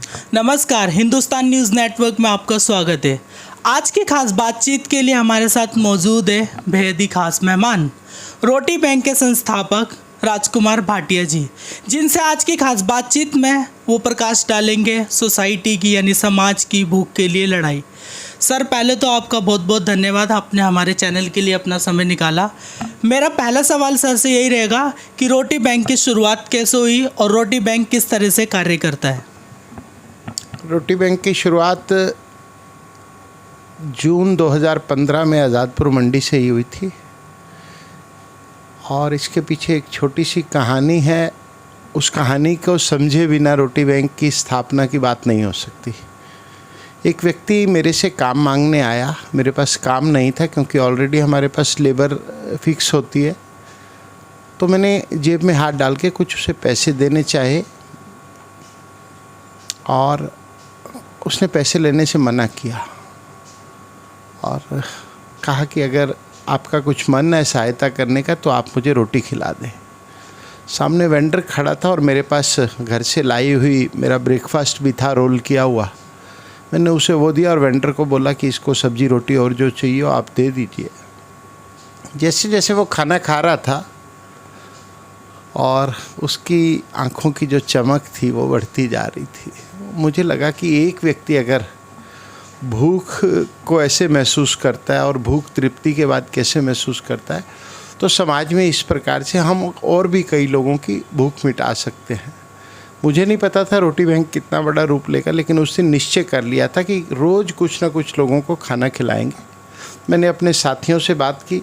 नमस्कार, Hindustan news network में आपका स्वागत है। आज की खास बातचीत के लिए हमारे साथ मौजूद है बेहद ही खास मेहमान, रोटी बैंक के संस्थापक राजकुमार भाटिया जी, जिनसे आज की खास बातचीत में वो प्रकाश डालेंगे सोसाइटी की यानी समाज की भूख के लिए लड़ाई। सर, पहले तो आपका बहुत बहुत धन्यवाद, आपने हमारे चैनल के लिए अपना समय निकाला। मेरा पहला सवाल सर से यही रहेगा कि रोटी बैंक की शुरुआत कैसे हुई और रोटी बैंक किस तरह से कार्य करता है। रोटी बैंक की शुरुआत जून 2015 में आज़ादपुर मंडी से ही हुई थी और इसके पीछे एक छोटी सी कहानी है। उस कहानी को समझे बिना रोटी बैंक की स्थापना की बात नहीं हो सकती। एक व्यक्ति मेरे से काम मांगने आया। मेरे पास काम नहीं था क्योंकि ऑलरेडी हमारे पास लेबर फिक्स होती है। तो मैंने जेब में हाथ डाल के कुछ उसे पैसे देने चाहे और उसने पैसे लेने से मना किया और कहा कि अगर आपका कुछ मन है सहायता करने का तो आप मुझे रोटी खिला दें। सामने वेंडर खड़ा था और मेरे पास घर से लाई हुई मेरा ब्रेकफास्ट भी था, रोल किया हुआ। मैंने उसे वो दिया और वेंडर को बोला कि इसको सब्जी रोटी और जो चाहिए आप दे दीजिए। जैसे जैसे वो खाना खा रहा था और उसकी आंखों की जो चमक थी वो बढ़ती जा रही थी। मुझे लगा कि एक व्यक्ति अगर भूख को ऐसे महसूस करता है और भूख तृप्ति के बाद कैसे महसूस करता है, तो समाज में इस प्रकार से हम और भी कई लोगों की भूख मिटा सकते हैं। मुझे नहीं पता था रोटी बैंक कितना बड़ा रूप लेगा, लेकिन उस दिन निश्चय कर लिया था कि रोज़ कुछ ना कुछ लोगों को खाना खिलाएंगे। मैंने अपने साथियों से बात की,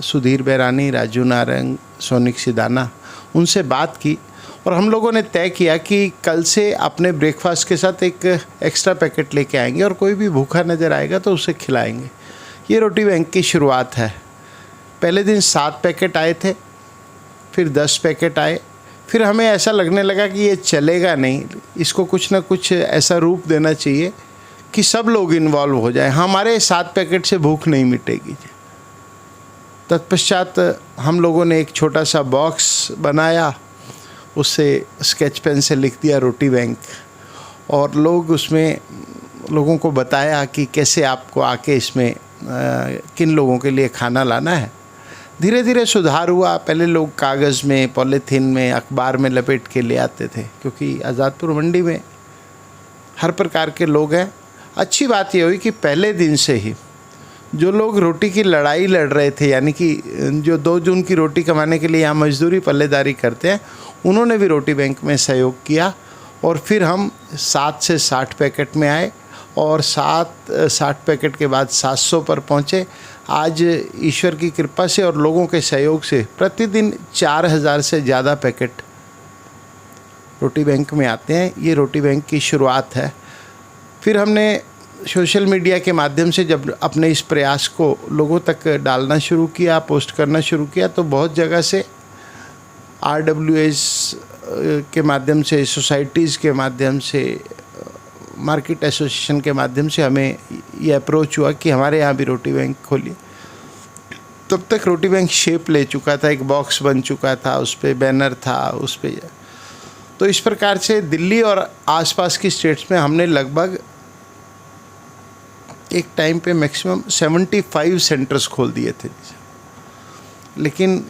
सुधीर बैरानी, राजू नारंग, सोनिक सिदाना, उनसे बात की और हम लोगों ने तय किया कि कल से अपने ब्रेकफास्ट के साथ एक एक्स्ट्रा पैकेट लेके आएंगे और कोई भी भूखा नज़र आएगा तो उसे खिलाएंगे। ये रोटी बैंक की शुरुआत है। पहले दिन 7 पैकेट आए थे, फिर 10 पैकेट आए। फिर हमें ऐसा लगने लगा कि ये चलेगा नहीं, इसको कुछ ना कुछ ऐसा रूप देना चाहिए कि सब लोग इन्वॉल्व हो जाए। हमारे 7 पैकेट से भूख नहीं मिटेगी। तत्पश्चात हम लोगों ने एक छोटा सा बॉक्स बनाया, उससे स्केच पेन से लिख दिया रोटी बैंक और लोगों को बताया कि कैसे आपको आके इसमें किन लोगों के लिए खाना लाना है। धीरे धीरे सुधार हुआ। पहले लोग कागज़ में, पॉलीथीन में, अखबार में लपेट के ले आते थे क्योंकि आज़ादपुर मंडी में हर प्रकार के लोग हैं। अच्छी बात ये हुई कि पहले दिन से ही जो लोग रोटी की लड़ाई लड़ रहे थे, यानी कि जो 2 जून की रोटी कमाने के लिए यहाँ मजदूरी पल्लेदारी करते हैं, उन्होंने भी रोटी बैंक में सहयोग किया और फिर हम 7 से 60 पैकेट में आए और 60 पैकेट के बाद 700 पर पहुँचे। आज ईश्वर की कृपा से और लोगों के सहयोग से प्रतिदिन 4000 से ज़्यादा पैकेट रोटी बैंक में आते हैं। ये रोटी बैंक की शुरुआत है। फिर हमने सोशल मीडिया के माध्यम से जब अपने इस प्रयास को लोगों तक डालना शुरू किया, पोस्ट करना शुरू किया, तो बहुत जगह से RWS के माध्यम से, सोसाइटीज़ के माध्यम से, मार्केट एसोसिएशन के माध्यम से हमें ये अप्रोच हुआ कि हमारे यहाँ भी रोटी बैंक खोलिए। तब तक रोटी बैंक शेप ले चुका था, एक बॉक्स बन चुका था, उस पर बैनर था, उस पर। तो इस प्रकार से दिल्ली और आसपास की स्टेट्स में हमने लगभग एक टाइम पे मैक्सिमम 75 सेंटर्स खोल दिए थे। लेकिन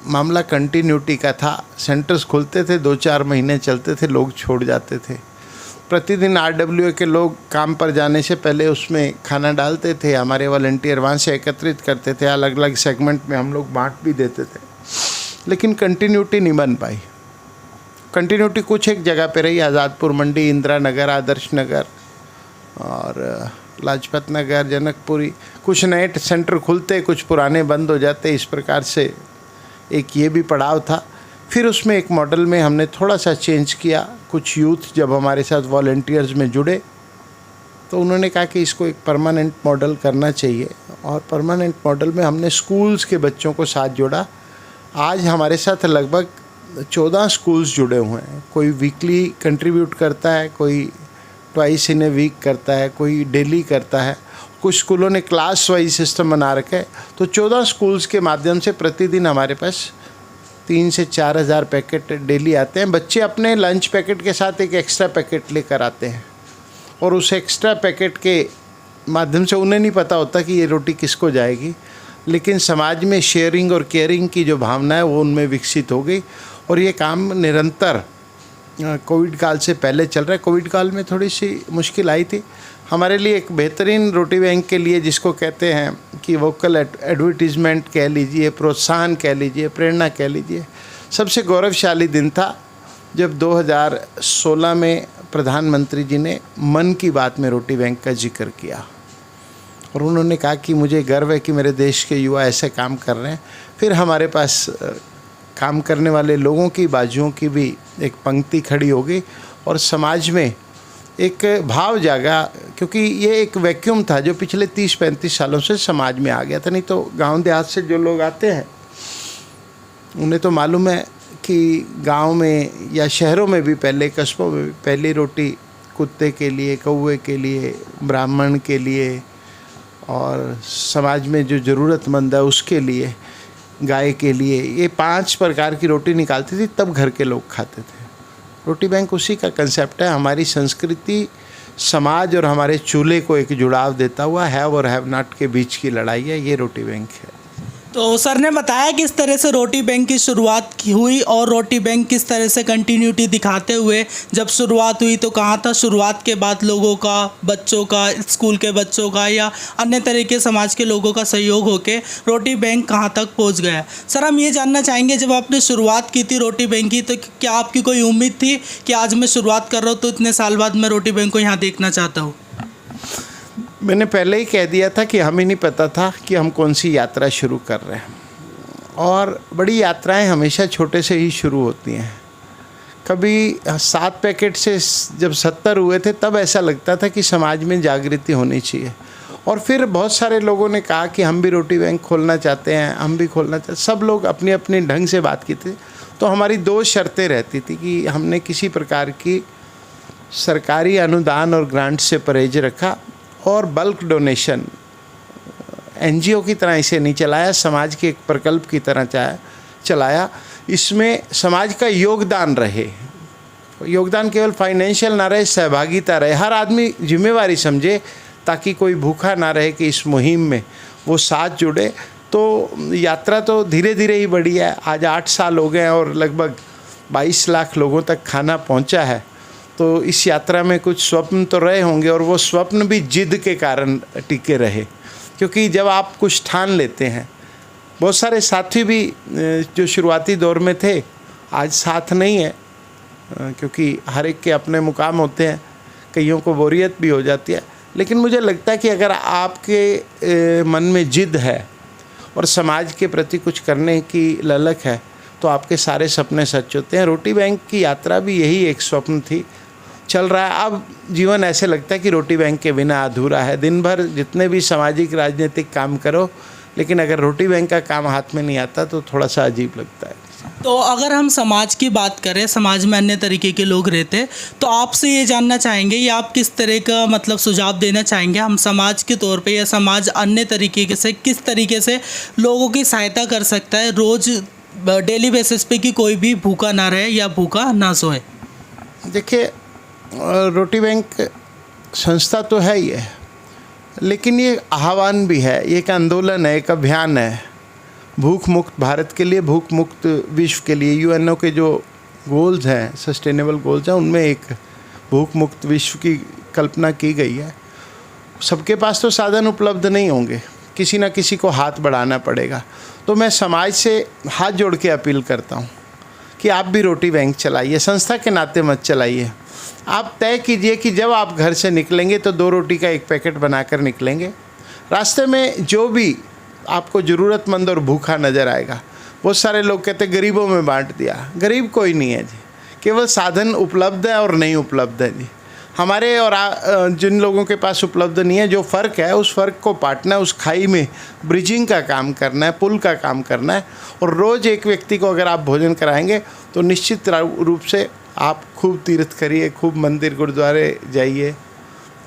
मामला कंटिन्यूटी का था। सेंटर्स खुलते थे, 2-4 महीने चलते थे, लोग छोड़ जाते थे। प्रतिदिन RWA के लोग काम पर जाने से पहले उसमें खाना डालते थे। हमारे वॉलंटियर वहाँ से एकत्रित करते थे, अलग अलग सेगमेंट में हम लोग बांट भी देते थे। लेकिन कंटिन्यूटी नहीं बन पाई। कंटिन्यूटी कुछ एक जगह पे रही, आज़ादपुर मंडी, इंदिरा नगर, आदर्श नगर और लाजपत नगर, जनकपुरी। कुछ नए सेंटर खुलते, कुछ पुराने बंद हो जाते। इस प्रकार से एक ये भी पड़ाव था। फिर उसमें एक मॉडल में हमने थोड़ा सा चेंज किया। कुछ यूथ जब हमारे साथ वॉलंटियर्स में जुड़े तो उन्होंने कहा कि इसको एक परमानेंट मॉडल करना चाहिए और परमानेंट मॉडल में हमने स्कूल्स के बच्चों को साथ जोड़ा। आज हमारे साथ लगभग 14 स्कूल्स जुड़े हुए हैं। कोई वीकली कंट्रीब्यूट करता है, कोई ट्वाइस इन ए वीक करता है, कोई डेली करता है। कुछ स्कूलों ने क्लास वाइज सिस्टम बना रखा है। तो 14 स्कूल्स के माध्यम से प्रतिदिन हमारे पास 3 से 4 हज़ार पैकेट डेली आते हैं। बच्चे अपने लंच पैकेट के साथ एक एक्स्ट्रा पैकेट लेकर आते हैं और उस एक्स्ट्रा पैकेट के माध्यम से उन्हें नहीं पता होता कि ये रोटी किसको जाएगी, लेकिन समाज में शेयरिंग और केयरिंग की जो भावना है वो उनमें विकसित हो गई और ये काम निरंतर कोविड काल से पहले चल रहा है। कोविड काल में थोड़ी सी मुश्किल आई थी हमारे लिए। एक बेहतरीन रोटी बैंक के लिए, जिसको कहते हैं कि वोकल एडवर्टीजमेंट कह लीजिए, प्रोत्साहन कह लीजिए, प्रेरणा कह लीजिए, सबसे गौरवशाली दिन था जब 2016 में प्रधानमंत्री जी ने मन की बात में रोटी बैंक का जिक्र किया और उन्होंने कहा कि मुझे गर्व है कि मेरे देश के युवा ऐसे काम कर रहे हैं। फिर हमारे पास काम करने वाले लोगों की बाजुओं की भी एक पंक्ति खड़ी हो गई और समाज में एक भाव जागा, क्योंकि ये एक वैक्यूम था जो पिछले 30-35 सालों से समाज में आ गया था। नहीं तो गांव देहात से जो लोग आते हैं उन्हें तो मालूम है कि गांव में या शहरों में भी पहले, कस्बों में भी पहली रोटी कुत्ते के लिए, कौवे के लिए, ब्राह्मण के लिए और समाज में जो ज़रूरतमंद है उसके लिए, गाय के लिए, ये 5 प्रकार की रोटी निकालती थी, तब घर के लोग खाते थे। रोटी बैंक उसी का कंसेप्ट है। हमारी संस्कृति, समाज और हमारे चूल्हे को एक जुड़ाव देता हुआ हैव और हैव नॉट के बीच की लड़ाई है, ये रोटी बैंक है। तो सर ने बताया किस तरह से रोटी बैंक की शुरुआत हुई और रोटी बैंक किस तरह से कंटिन्यूटी दिखाते हुए जब शुरुआत हुई तो कहाँ था, शुरुआत के बाद लोगों का, बच्चों का, स्कूल के बच्चों का या अन्य तरह के समाज के लोगों का सहयोग होके रोटी बैंक कहाँ तक पहुँच गया। सर हम ये जानना चाहेंगे, जब आपने शुरुआत की थी रोटी बैंक की तो क्या आपकी कोई उम्मीद थी कि आज मैं शुरुआत कर रहा हूँ तो इतने साल बाद मैं रोटी बैंक को यहाँ देखना चाहता हूँ? मैंने पहले ही कह दिया था कि हमें नहीं पता था कि हम कौन सी यात्रा शुरू कर रहे हैं और बड़ी यात्राएं हमेशा छोटे से ही शुरू होती हैं। कभी 7 पैकेट से जब 70 हुए थे तब ऐसा लगता था कि समाज में जागृति होनी चाहिए और फिर बहुत सारे लोगों ने कहा कि हम भी रोटी बैंक खोलना चाहते हैं, हम भी खोलना चाहते। सब लोग अपनी अपनी ढंग से बात की थी। तो हमारी 2 शर्तें रहती थी कि हमने किसी प्रकार की सरकारी अनुदान और ग्रांट से परहेज रखा और बल्क डोनेशन एनजीओ की तरह इसे नहीं चलाया, समाज के एक प्रकल्प की तरह चलाया। इसमें समाज का योगदान रहे, योगदान केवल फाइनेंशियल ना रहे, सहभागिता रहे, हर आदमी जिम्मेवारी समझे ताकि कोई भूखा ना रहे कि इस मुहिम में वो साथ जुड़े। तो यात्रा तो धीरे धीरे ही बढ़ी है। आज 8 साल हो गए हैं और लगभग 22 लाख लोगों तक खाना पहुंचा है। तो इस यात्रा में कुछ स्वप्न तो रहे होंगे और वो स्वप्न भी जिद के कारण टिके रहे, क्योंकि जब आप कुछ ठान लेते हैं, बहुत सारे साथी भी जो शुरुआती दौर में थे आज साथ नहीं है, क्योंकि हर एक के अपने मुकाम होते हैं, कईयों को बोरियत भी हो जाती है। लेकिन मुझे लगता है कि अगर आपके मन में जिद है और समाज के प्रति कुछ करने की ललक है तो आपके सारे सपने सच होते हैं। रोटी बैंक की यात्रा भी यही एक स्वप्न थी, चल रहा है। अब जीवन ऐसे लगता है कि रोटी बैंक के बिना अधूरा है। दिन भर जितने भी सामाजिक राजनीतिक काम करो, लेकिन अगर रोटी बैंक का काम हाथ में नहीं आता तो थोड़ा सा अजीब लगता है। तो अगर हम समाज की बात करें, समाज में अन्य तरीके के लोग रहते हैं, तो आपसे ये जानना चाहेंगे या आप किस तरह का मतलब सुझाव देना चाहेंगे, हम समाज के तौर पे या समाज अन्य तरीके से किस तरीके से लोगों की सहायता कर सकता है रोज़ डेली बेसिस पे कि कोई भी भूखा ना रहे या भूखा ना सोए? देखिए, रोटी बैंक संस्था तो है ही है, लेकिन ये आह्वान भी है, ये एक आंदोलन है, एक अभियान है। भूख मुक्त भारत के लिए, भूख मुक्त विश्व के लिए यूएनओ के जो गोल्स हैं, सस्टेनेबल गोल्स हैं, उनमें एक भूख मुक्त विश्व की कल्पना की गई है। सबके पास तो साधन उपलब्ध नहीं होंगे, किसी ना किसी को हाथ बढ़ाना पड़ेगा। तो मैं समाज से हाथ जोड़ के अपील करता हूँ कि आप भी रोटी बैंक चलाइए, संस्था के नाते मत चलाइए। आप तय कीजिए कि जब आप घर से निकलेंगे तो 2 रोटी का 1 पैकेट बनाकर निकलेंगे। रास्ते में जो भी आपको ज़रूरतमंद और भूखा नज़र आएगा, बहुत सारे लोग कहते गरीबों में बांट दिया। गरीब कोई नहीं है जी, केवल साधन उपलब्ध है और नहीं उपलब्ध है जी। हमारे और जिन लोगों के पास उपलब्ध नहीं है, जो फ़र्क है उस फ़र्क को पाटना है, उस खाई में ब्रिजिंग का काम करना है, पुल का काम करना है। और रोज़ एक व्यक्ति को अगर आप भोजन कराएंगे तो निश्चित रूप से आप खूब तीर्थ करिए, खूब मंदिर गुरुद्वारे जाइए,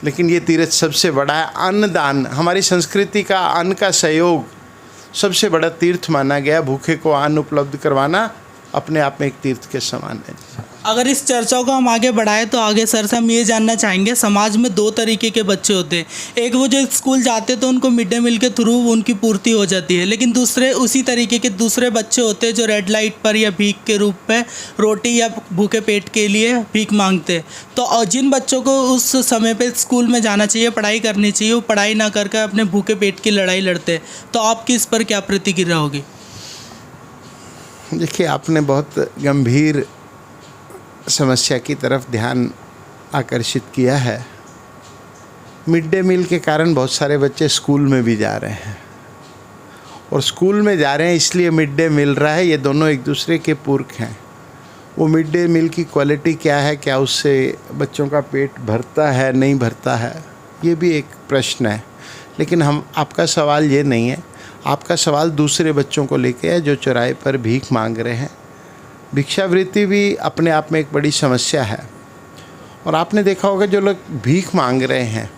लेकिन ये तीर्थ सबसे बड़ा है। अन्नदान, हमारी संस्कृति का अन्न का सहयोग सबसे बड़ा तीर्थ माना गया। भूखे को अन्न उपलब्ध करवाना अपने आप में एक तीर्थ के समान है। अगर इस चर्चा को हम आगे बढ़ाएं तो आगे सर से हम ये जानना चाहेंगे, समाज में दो तरीके के बच्चे होते हैं। एक वो जो स्कूल जाते हैं तो उनको मिड डे मील के थ्रू उनकी पूर्ति हो जाती है, लेकिन दूसरे उसी तरीके के दूसरे बच्चे होते हैं जो रेड लाइट पर या भीख के रूप में रोटी या भूखे पेट के लिए भीख मांगते हैं। तो जिन बच्चों को उस समय पे स्कूल में जाना चाहिए, पढ़ाई करनी चाहिए, वो पढ़ाई ना करके अपने भूखे पेट की लड़ाई लड़ते हैं, तो आपकी इस पर क्या प्रतिक्रिया होगी? देखिए, आपने बहुत गंभीर समस्या की तरफ ध्यान आकर्षित किया है। मिड डे मील के कारण बहुत सारे बच्चे स्कूल में भी जा रहे हैं, और स्कूल में जा रहे हैं इसलिए मिड डे मिल रहा है। ये दोनों एक दूसरे के पूरक हैं। वो मिड डे मील की क्वालिटी क्या है, क्या उससे बच्चों का पेट भरता है, नहीं भरता है, ये भी एक प्रश्न है। लेकिन आपका सवाल ये नहीं है, आपका सवाल दूसरे बच्चों को लेके है जो चौराहे पर भीख मांग रहे हैं। भिक्षावृत्ति भी अपने आप में एक बड़ी समस्या है। और आपने देखा होगा जो लोग भीख मांग रहे हैं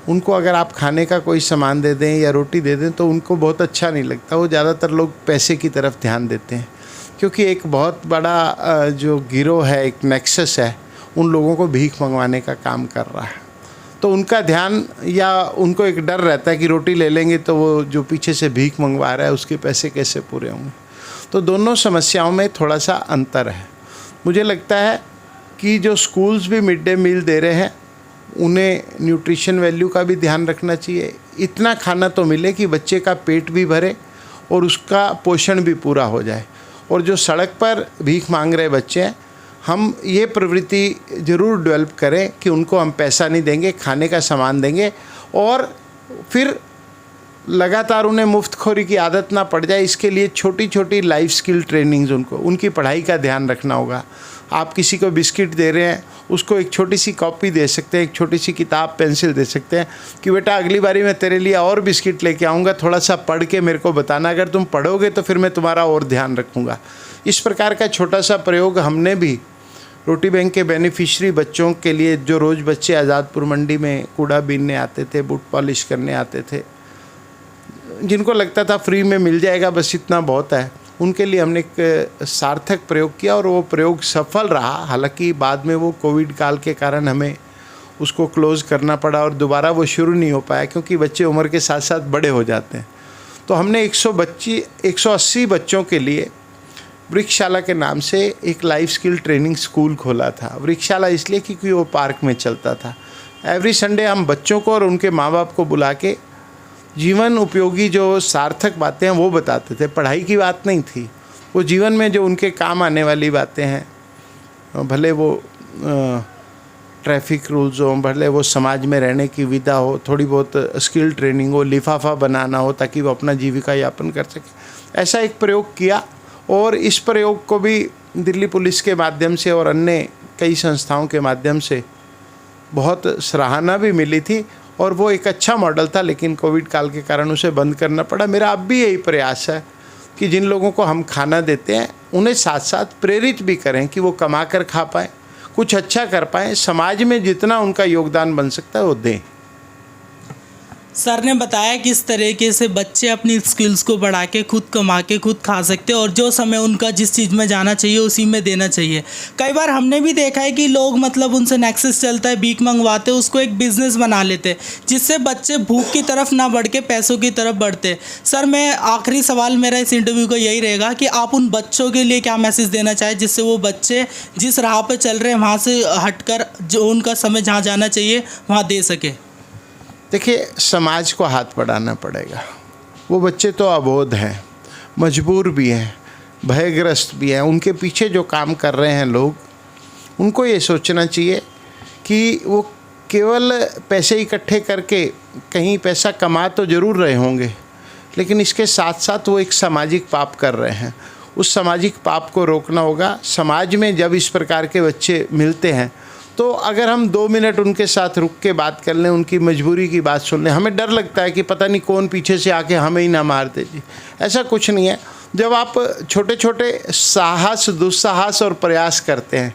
उनको अगर आप खाने का कोई सामान दे दें या रोटी दे दें तो उनको बहुत अच्छा नहीं लगता। वो ज़्यादातर लोग पैसे की तरफ ध्यान देते हैं, क्योंकि एक बहुत बड़ा जो गिरोह है, एक नेक्सस है, उन लोगों को भीख मंगवाने का काम कर रहा है। तो उनका ध्यान, या उनको एक डर रहता है कि रोटी ले लेंगे तो वो जो पीछे से भीख मंगवा रहा है उसके पैसे कैसे पूरे होंगे। तो दोनों समस्याओं में थोड़ा सा अंतर है। मुझे लगता है कि जो स्कूल्स भी मिड डे मील दे रहे हैं उन्हें न्यूट्रिशन वैल्यू का भी ध्यान रखना चाहिए। इतना खाना तो मिले कि बच्चे का पेट भी भरे और उसका पोषण भी पूरा हो जाए। और जो सड़क पर भीख मांग रहे बच्चे हैं, हम ये प्रवृत्ति ज़रूर डेवलप करें कि उनको हम पैसा नहीं देंगे, खाने का सामान देंगे, और फिर लगातार उन्हें मुफ्तखोरी की आदत ना पड़ जाए। इसके लिए छोटी छोटी लाइफ स्किल ट्रेनिंग्स, उनकी पढ़ाई का ध्यान रखना होगा। आप किसी को बिस्किट दे रहे हैं, उसको एक छोटी सी कॉपी दे सकते हैं, एक छोटी सी किताब, पेंसिल दे सकते हैं कि बेटा अगली बारी मैं तेरे लिए और बिस्किट लेके आऊँगा, थोड़ा सा पढ़ के मेरे को बताना, अगर तुम पढ़ोगे तो फिर मैं तुम्हारा और ध्यान रखूँगा। इस प्रकार का छोटा सा प्रयोग हमने भी रोटी बैंक के बेनिफिशरी बच्चों के लिए, जो रोज़ बच्चे आज़ादपुर मंडी में कूड़ा बीनने आते थे, बूट पॉलिश करने आते थे, जिनको लगता था फ्री में मिल जाएगा, बस इतना बहुत है, उनके लिए हमने एक सार्थक प्रयोग किया और वो प्रयोग सफल रहा। हालांकि बाद में वो कोविड काल के कारण हमें उसको क्लोज़ करना पड़ा और दोबारा वो शुरू नहीं हो पाया, क्योंकि बच्चे उम्र के साथ साथ बड़े हो जाते हैं। तो हमने 180 बच्चों के लिए वृक्षशाला के नाम से एक लाइफ स्किल ट्रेनिंग स्कूल खोला था। वृक्षशाला इसलिए क्योंकि वो पार्क में चलता था। एवरी संडे हम बच्चों को और उनके माँ बाप को बुला के जीवन उपयोगी जो सार्थक बातें हैं वो बताते थे। पढ़ाई की बात नहीं थी, वो जीवन में जो उनके काम आने वाली बातें हैं, भले वो ट्रैफिक रूल्स हो, भले वो समाज में रहने की विधा हो, थोड़ी बहुत स्किल ट्रेनिंग हो, लिफाफा बनाना हो, ताकि वो अपना जीविका यापन कर सके। ऐसा एक प्रयोग किया और इस प्रयोग को भी दिल्ली पुलिस के माध्यम से और अन्य कई संस्थाओं के माध्यम से बहुत सराहना भी मिली थी और वो एक अच्छा मॉडल था। लेकिन कोविड काल के कारण उसे बंद करना पड़ा। मेरा अब भी यही प्रयास है कि जिन लोगों को हम खाना देते हैं उन्हें साथ साथ प्रेरित भी करें कि वो कमा कर खा पाएँ, कुछ अच्छा कर पाएँ, समाज में जितना उनका योगदान बन सकता है वो दें। सर ने बताया किस तरीके से बच्चे अपनी स्किल्स को बढ़ा के खुद कमा के खुद खा सकते हैं और जो समय उनका जिस चीज़ में जाना चाहिए उसी में देना चाहिए। कई बार हमने भी देखा है कि लोग मतलब उनसे नेक्सस चलता है, भीख मंगवाते, उसको एक बिज़नेस बना लेते, जिससे बच्चे भूख की तरफ ना बढ़ के पैसों की तरफ बढ़ते। सर, मैं आखिरी सवाल मेरा इस इंटरव्यू का यही रहेगा कि आप उन बच्चों के लिए क्या मैसेज देना चाहें जिससे वो बच्चे जिस राह पर चल रहे हैं वहाँ से हटकर जो उनका समय जहाँ जाना चाहिए वहाँ दे सके। देखिए, समाज को हाथ बढ़ाना पड़ेगा। वो बच्चे तो अबोध हैं, मजबूर भी हैं, भयग्रस्त भी हैं। उनके पीछे जो काम कर रहे हैं लोग, उनको ये सोचना चाहिए कि वो केवल पैसे इकट्ठे करके कहीं पैसा कमा तो ज़रूर रहे होंगे, लेकिन इसके साथ साथ वो एक सामाजिक पाप कर रहे हैं। उस सामाजिक पाप को रोकना होगा। समाज में जब इस प्रकार के बच्चे मिलते हैं तो अगर हम 2 मिनट उनके साथ रुक के बात कर लें, उनकी मजबूरी की बात सुन लें, हमें डर लगता है कि पता नहीं कौन पीछे से आके हमें ही ना मार दे जी। ऐसा कुछ नहीं है। जब आप छोटे छोटे साहस, दुस्साहस और प्रयास करते हैं,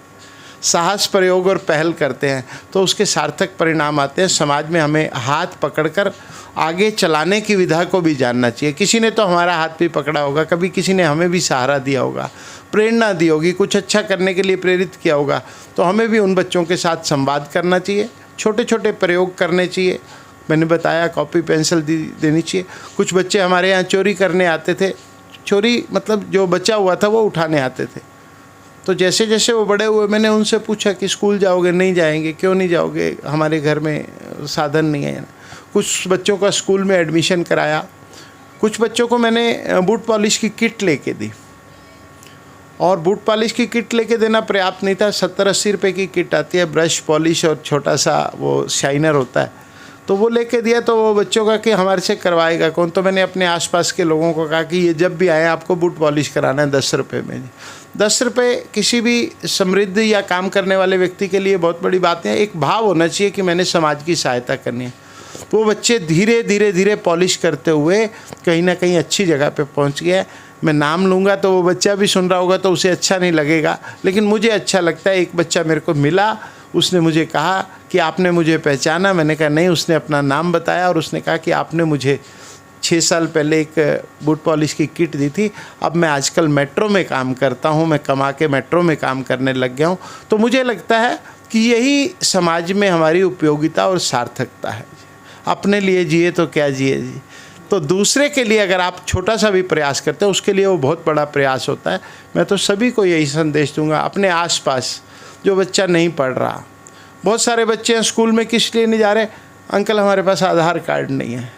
साहस, प्रयोग और पहल करते हैं तो उसके सार्थक परिणाम आते हैं। समाज में हमें हाथ पकड़कर आगे चलाने की विधा को भी जानना चाहिए। किसी ने तो हमारा हाथ भी पकड़ा होगा, कभी किसी ने हमें भी सहारा दिया होगा, प्रेरणा दी होगी, कुछ अच्छा करने के लिए प्रेरित किया होगा। तो हमें भी उन बच्चों के साथ संवाद करना चाहिए, छोटे छोटे प्रयोग करने चाहिए। मैंने बताया कॉपी पेंसिल देनी चाहिए। कुछ बच्चे हमारे यहाँ चोरी करने आते थे, चोरी मतलब जो बचा हुआ था वो उठाने आते थे। तो जैसे जैसे वो बड़े हुए मैंने उनसे पूछा कि स्कूल जाओगे? नहीं जाएंगे। क्यों नहीं जाओगे? हमारे घर में साधन नहीं है। कुछ बच्चों का स्कूल में एडमिशन कराया। कुछ बच्चों को मैंने बूट पॉलिश की किट लेके दी, और बूट पॉलिश की किट लेके देना पर्याप्त नहीं था। 70-80 रुपये की किट आती है, ब्रश, पॉलिश और छोटा सा वो शाइनर होता है। तो वो लेके दिया तो वो बच्चों का कि हमारे से करवाएगा कौन। तो मैंने अपने आसपास के लोगों को कहा कि ये जब भी आए आपको बूट पॉलिश कराना है 10 रुपये में। 10 रुपये किसी भी समृद्ध या काम करने वाले व्यक्ति के लिए बहुत बड़ी बात है। एक भाव होना चाहिए कि मैंने समाज की सहायता करनी है। वो बच्चे धीरे धीरे धीरे पॉलिश करते हुए कहीं ना कहीं अच्छी जगह पे पहुंच गया। मैं नाम लूँगा तो वो बच्चा भी सुन रहा होगा तो उसे अच्छा नहीं लगेगा, लेकिन मुझे अच्छा लगता है। एक बच्चा मेरे को मिला, उसने मुझे कहा कि आपने मुझे पहचाना? मैंने कहा नहीं। उसने अपना नाम बताया और उसने कहा कि आपने मुझे 6 साल पहले एक बूट पॉलिश की किट दी थी। अब मैं आजकल मेट्रो में काम करता हूँ, मैं कमा के मेट्रो में काम करने लग गया हूँ। तो मुझे लगता है कि यही समाज में हमारी उपयोगिता और सार्थकता है। अपने लिए जिए तो क्या जिए जी। तो दूसरे के लिए अगर आप छोटा सा भी प्रयास करते हैं उसके लिए वो बहुत बड़ा प्रयास होता है। मैं तो सभी को यही संदेश दूंगा। अपने आसपास जो बच्चा नहीं पढ़ रहा, बहुत सारे बच्चे हैं स्कूल में किस लिए नहीं जा रहे? अंकल हमारे पास आधार कार्ड नहीं है,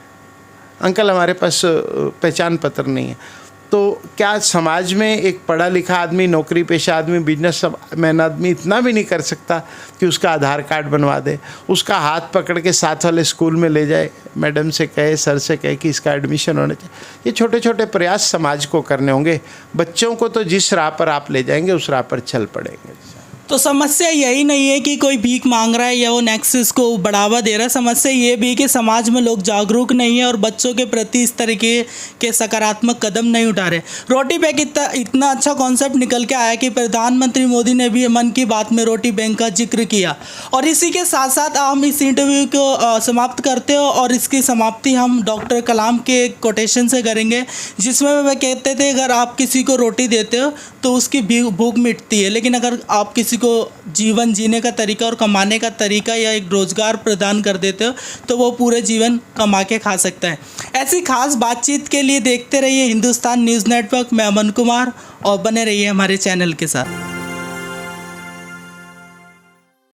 अंकल हमारे पास पहचान पत्र नहीं है। तो क्या समाज में एक पढ़ा लिखा आदमी, नौकरी पेशा आदमी, बिजनेस मैन आदमी इतना भी नहीं कर सकता कि उसका आधार कार्ड बनवा दे, उसका हाथ पकड़ के साथ वाले स्कूल में ले जाए, मैडम से कहे, सर से कहे कि इसका एडमिशन होना चाहिए? ये छोटे छोटे प्रयास समाज को करने होंगे। बच्चों को तो जिस राह पर आप ले जाएंगे उस राह पर चल पड़ेंगे। तो समस्या यही नहीं है कि कोई भीख मांग रहा है या वो नेक्सस को बढ़ावा दे रहा है। समस्या ये भी है कि समाज में लोग जागरूक नहीं है और बच्चों के प्रति इस तरीके के सकारात्मक कदम नहीं उठा रहे। रोटी बैंक इतना अच्छा कॉन्सेप्ट निकल के आया कि प्रधानमंत्री मोदी ने भी मन की बात में रोटी बैंक का जिक्र किया। और इसी के साथ साथ हम इस इंटरव्यू को समाप्त करते हो और इसकी समाप्ति हम डॉक्टर कलाम के कोटेशन से करेंगे, जिसमें वह कहते थे अगर आप किसी को रोटी देते हो तो उसकी भूख मिटती है, लेकिन अगर आप किसी को जीवन जीने का तरीका और कमाने का तरीका या एक रोज़गार प्रदान कर देते हो तो वो पूरे जीवन कमा के खा सकता है। ऐसी खास बातचीत के लिए देखते रहिए हिंदुस्तान न्यूज़ नेटवर्क। मैं अमन कुमार, और बने रहिए हमारे चैनल के साथ।